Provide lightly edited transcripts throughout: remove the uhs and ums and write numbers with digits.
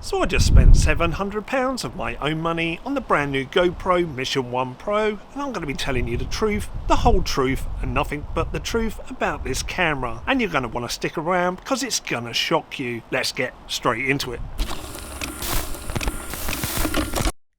So I just spent £700 of my own money on the brand new GoPro Mission 1 Pro, and I'm going to be telling you the truth, the whole truth, and nothing but the truth about this camera. And you're going to want to stick around because it's going to shock you. Let's get straight into it.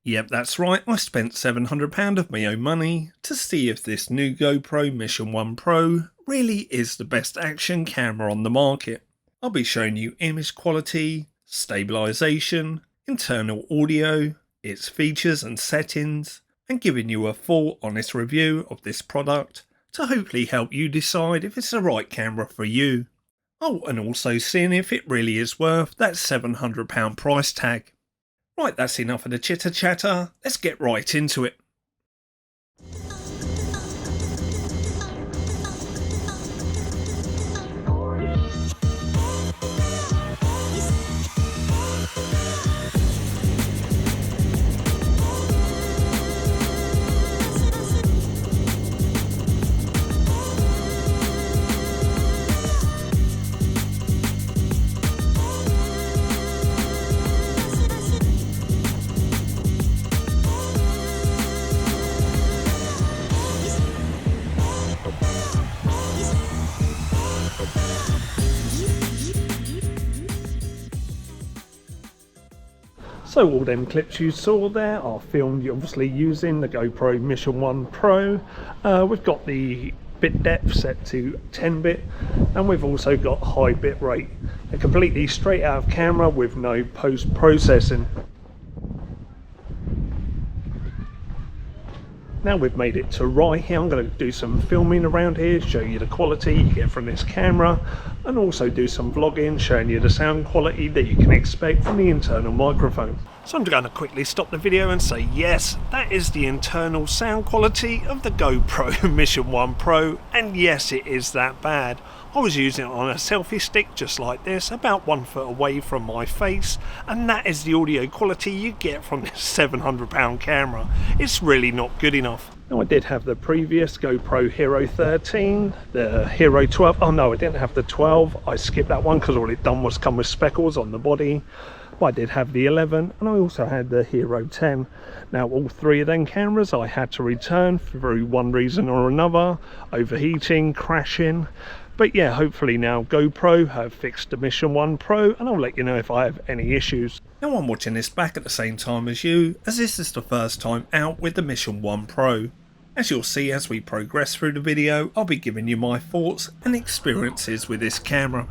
Yep, that's right, I spent £700 of my own money to see if this new GoPro Mission 1 Pro really is the best action camera on the market. I'll be showing you image quality, stabilization, internal audio, its features and settings, and giving you a full honest review of this product to hopefully help you decide if it's the right camera for you. Oh, and also seeing if it really is worth that £700 price tag. Right, that's enough of the chitter chatter, let's get right into it. So all them clips you saw there are filmed obviously using the GoPro Mission 1 Pro. We've got the bit depth set to 10-bit, and we've also got high bit rate. They're completely straight out of camera with no post-processing. Now we've made it to right here, I'm going to do some filming around here, show you the quality you get from this camera, and also do some vlogging showing you the sound quality that you can expect from the internal microphone. So I'm going to quickly stop the video and say yes, that is the internal sound quality of the GoPro Mission 1 Pro, and yes, it is that bad. I was using it on a selfie stick just like this, about 1 foot away from my face, and that is the audio quality you get from this £700 camera. It's really not good enough. Now I did have the previous GoPro Hero 13, the Hero 12, oh no I didn't have the 12, I skipped that one because all it done was come with speckles on the body. But I did have the 11, and I also had the Hero 10. Now all three of them cameras I had to return for one reason or another, overheating, crashing. But yeah, hopefully now GoPro have fixed the Mission 1 Pro, and I'll let you know if I have any issues. Now I'm watching this back at the same time as you, as this is the first time out with the Mission 1 Pro. As you'll see as we progress through the video, I'll be giving you my thoughts and experiences with this camera.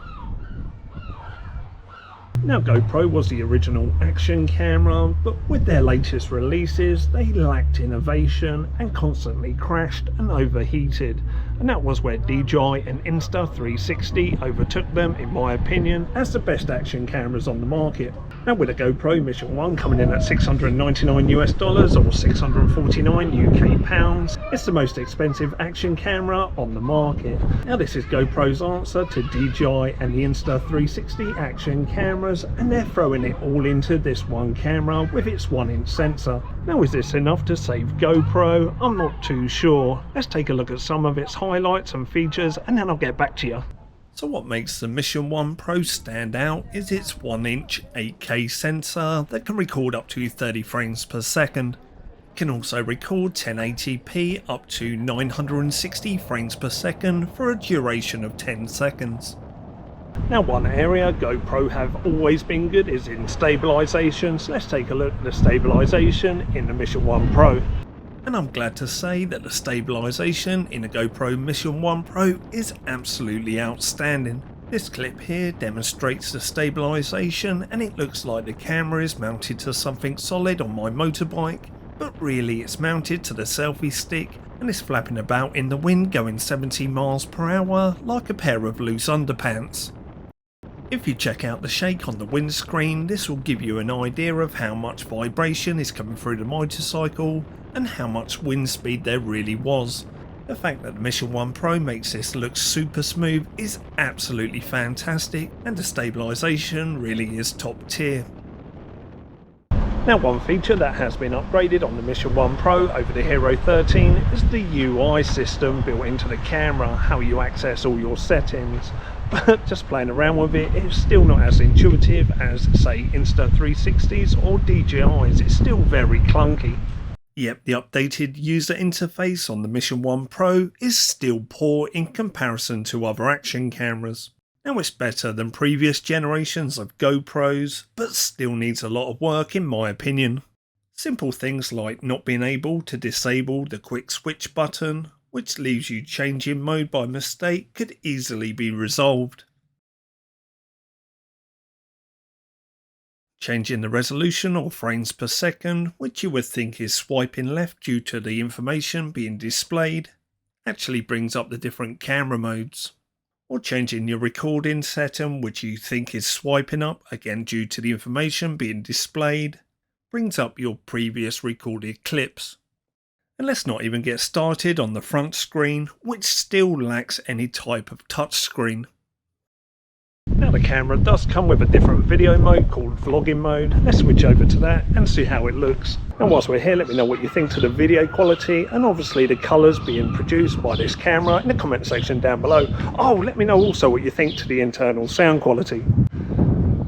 Now GoPro was the original action camera, but with their latest releases they lacked innovation and constantly crashed and overheated, and that was where DJI and Insta360 overtook them in my opinion as the best action cameras on the market. Now with a GoPro Mission 1 coming in at $699 US or 649 UK pounds, it's the most expensive action camera on the market. Now this is GoPro's answer to DJI and the Insta360 action cameras, and they're throwing it all into this one camera with its 1-inch sensor. Now is this enough to save GoPro? I'm not too sure. Let's take a look at some of its highlights and features and then I'll get back to you. So what makes the Mission 1 Pro stand out is its 1-inch 8K sensor that can record up to 30 frames per second. It can also record 1080p up to 960 frames per second for a duration of 10 seconds. Now one area GoPro have always been good is in stabilization, so let's take a look at the stabilization in the Mission 1 Pro. And I'm glad to say that the stabilization in the GoPro Mission 1 Pro is absolutely outstanding. This clip here demonstrates the stabilization, and it looks like the camera is mounted to something solid on my motorbike, but really it's mounted to the selfie stick and is flapping about in the wind going 70 miles per hour like a pair of loose underpants. If you check out the shake on the windscreen, this will give you an idea of how much vibration is coming through the motorcycle and how much wind speed there really was. The fact that the Mission 1 Pro makes this look super smooth is absolutely fantastic, and the stabilization really is top tier. Now one feature that has been upgraded on the Mission 1 Pro over the Hero 13 is the UI system built into the camera, how you access all your settings. but just playing around with it, it's still not as intuitive as, say, Insta360s or DJIs. It's still very clunky. Yep, the updated user interface on the Mission 1 Pro is still poor in comparison to other action cameras. Now it's better than previous generations of GoPros, but still needs a lot of work in my opinion. Simple things like not being able to disable the quick switch button, which leaves you changing mode by mistake, could easily be resolved. Changing the resolution or frames per second, which you would think is swiping left due to the information being displayed, actually brings up the different camera modes. Or changing your recording setting, which you think is swiping up, again due to the information being displayed, brings up your previous recorded clips. And let's not even get started on the front screen, which still lacks any type of touchscreen. Now the camera does come with a different video mode called vlogging mode. Let's switch over to that and see how it looks. And whilst we're here, let me know what you think to the video quality and obviously the colours being produced by this camera in the comment section down below. Oh, let me know also what you think to the internal sound quality.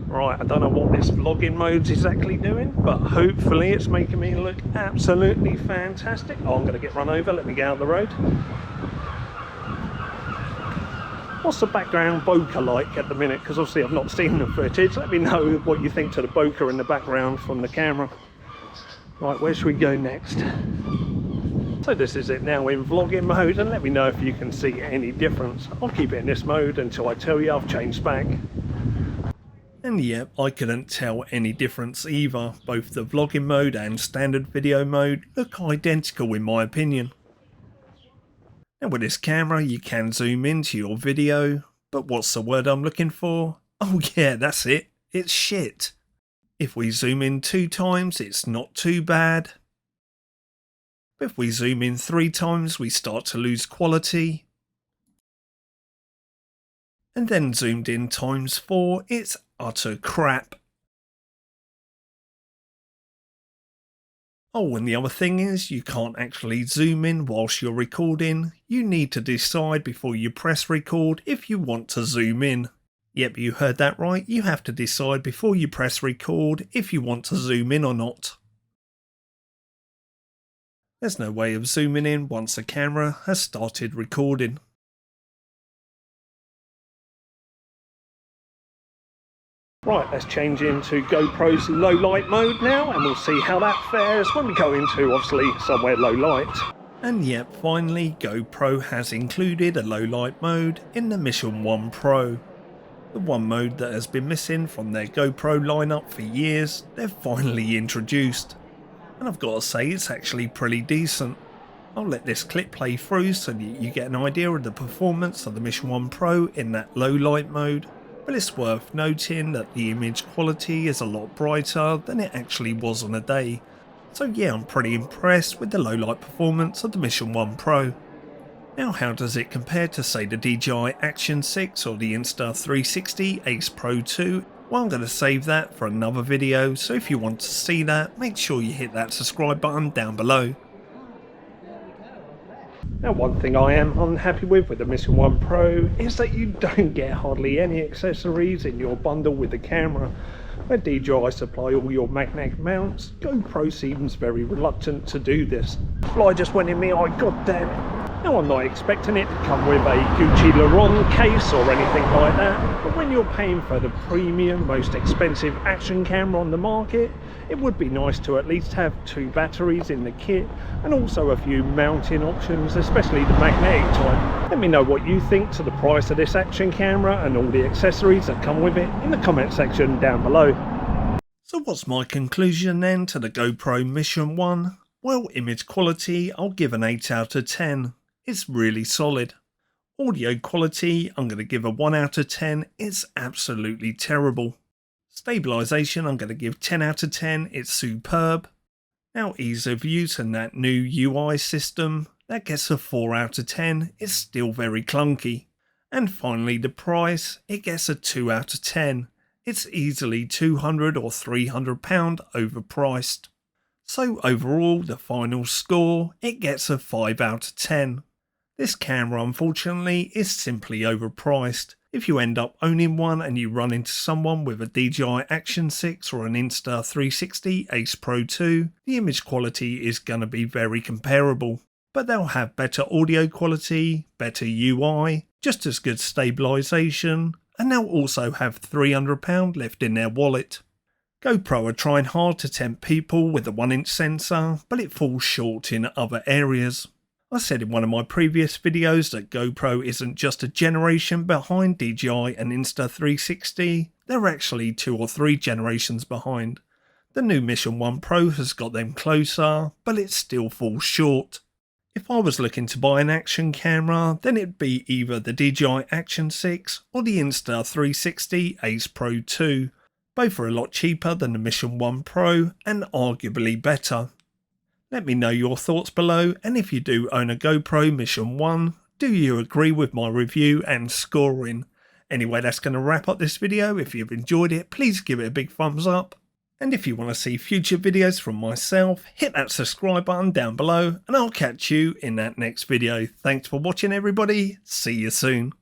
Right, I don't know what this vlogging mode's exactly doing, but hopefully it's making me look absolutely fantastic. Oh, I'm going to get run over, let me get out of the road. What's the background bokeh like at the minute? Because obviously I've not seen the footage. Let me know what you think to the bokeh in the background from the camera. Right, where should we go next? So this is it now in vlogging mode, and let me know if you can see any difference. I'll keep it in this mode until I tell you I've changed back. And yep, I couldn't tell any difference either. Both the vlogging mode and standard video mode look identical in my opinion. Now with this camera you can zoom into your video, but what's the word I'm looking for? Oh yeah, that's it, it's shit. If we zoom in 2 times it's not too bad. But if we zoom in 3 times we start to lose quality. And then zoomed in times 4, it's utter crap. Oh, and the other thing is, you can't actually zoom in whilst you're recording. You need to decide before you press record if you want to zoom in. Yep, you heard that right. You have to decide before you press record if you want to zoom in or not. There's no way of zooming in once the camera has started recording. Right, let's change into GoPro's low light mode now, and we'll see how that fares when we go into, obviously, somewhere low light. And yep, finally, GoPro has included a low light mode in the Mission 1 Pro. The one mode that has been missing from their GoPro lineup for years, they've finally introduced. And I've got to say, it's actually pretty decent. I'll let this clip play through so that you get an idea of the performance of the Mission 1 Pro in that low light mode. But it's worth noting that the image quality is a lot brighter than it actually was on a day. So yeah, I'm pretty impressed with the low light performance of the Mission 1 Pro. Now how does it compare to say the DJI Action 6 or the Insta360 Ace Pro 2? Well, I'm going to save that for another video, so if you want to see that, make sure you hit that subscribe button down below. Now one thing I am unhappy with the Mission 1 Pro is that you don't get hardly any accessories in your bundle with the camera. Where DJI supply all your magnetic mounts, GoPro seems very reluctant to do this. Fly just went in me eye, god damn it. Now I'm not expecting it to come with a Gucci Laron case or anything like that, but when you're paying for the premium, most expensive action camera on the market, it would be nice to at least have 2 batteries in the kit and also a few mounting options, especially the magnetic type. Let me know what you think to the price of this action camera and all the accessories that come with it in the comment section down below. So what's my conclusion then to the GoPro Mission 1? Well, image quality I'll give an 8 out of 10. It's really solid. Audio quality I'm going to give a 1 out of 10. It's absolutely terrible. Stabilization I'm going to give 10 out of 10. It's superb. Now ease of use and that new UI system, that gets a 4 out of 10. It's still very clunky. And finally the price, it gets a 2 out of 10. It's easily £200 or £300 overpriced. So overall the final score, it gets a 5 out of 10. This camera unfortunately is simply overpriced. If you end up owning one and you run into someone with a DJI Action 6 or an Insta360 Ace Pro 2, the image quality is going to be very comparable. But they'll have better audio quality, better UI, just as good stabilization, and they'll also have £300 left in their wallet. GoPro are trying hard to tempt people with the 1-inch sensor, but it falls short in other areas. I said in one of my previous videos that GoPro isn't just a generation behind DJI and Insta360, they're actually 2 or 3 generations behind. The new Mission 1 Pro has got them closer, but it still falls short. If I was looking to buy an action camera, then it'd be either the DJI Action 6 or the Insta360 Ace Pro 2. Both are a lot cheaper than the Mission 1 Pro and arguably better. Let me know your thoughts below, and if you do own a GoPro Mission 1, do you agree with my review and scoring? Anyway, that's going to wrap up this video. If you've enjoyed it, please give it a big thumbs up. And if you want to see future videos from myself, hit that subscribe button down below, and I'll catch you in that next video. Thanks for watching everybody, see you soon.